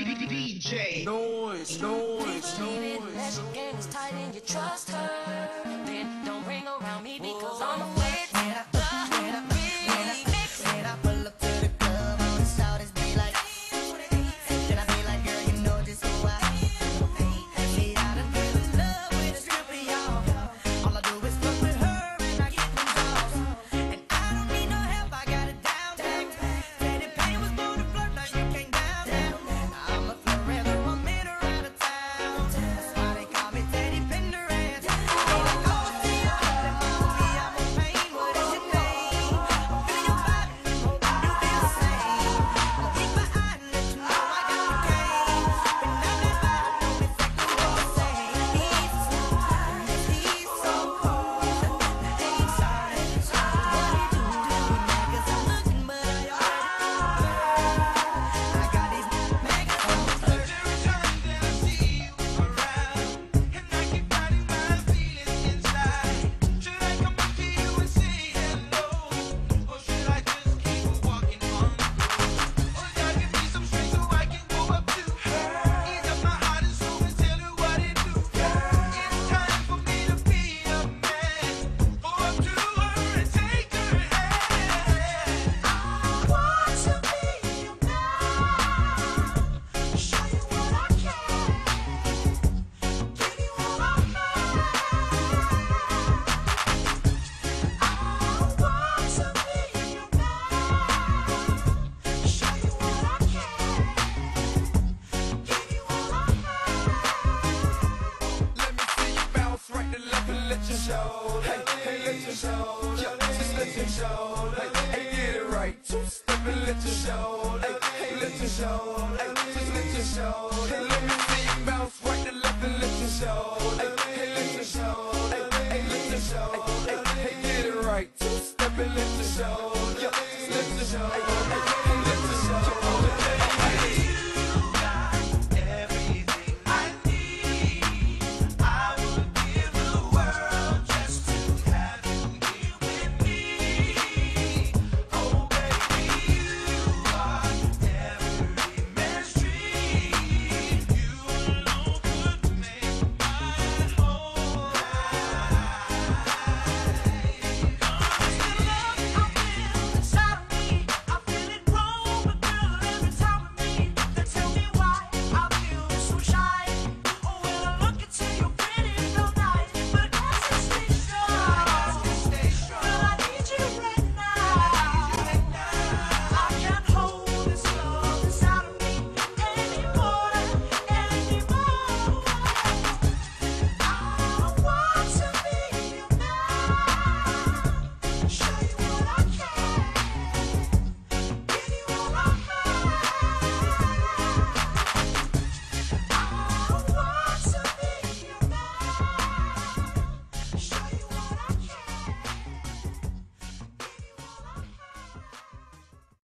DJ Noise, noise, Baby, noise. unless your game is tight and you trust her, then don't ring around me because I'm a wet When I pull up to the club, all the shouters be like, then I be like, girl, you know just who I am. See, I done fell in love with a stripper, y'all. All I do is fuck with her and I get them calls. And I don't need no help, I got it down. Teddy Payne was born to flirt, now you can't down. I'm a forever woman around the town. That's why they call me Teddy Pendergrass. They like, oh, see, I'm a pain, what is your name? I'm feeling your vibe and I'm hoping you feel the same. I'ma keep my eye and let you know I got the game. Been out that vibe, I know exactly what to say. He's so cold, ain't sorry. What he do now? 'Cause I'm looking, but I already I got these megaphone flirts. Every time that I see you around, and I keep fighting my feelings inside. Should I come up to you and say hello, or should I just keep walking on? Or God give me some strength so I can go up to her, ease up my heart and soul and tell her what it do. It's time for me to be a man, go up to her and take her hand. I want to be your man, show you what I can, give you all I have. I want to be your man, show you what I can, give you all I have. Let me see you bounce right to left and let your show. Hey, hey, let your show. Just let your show. Hey, get it right. Two-step and let your show. Hey, let your show. Hey, just let your show. Hey, let me see you bounce right to left and let your show.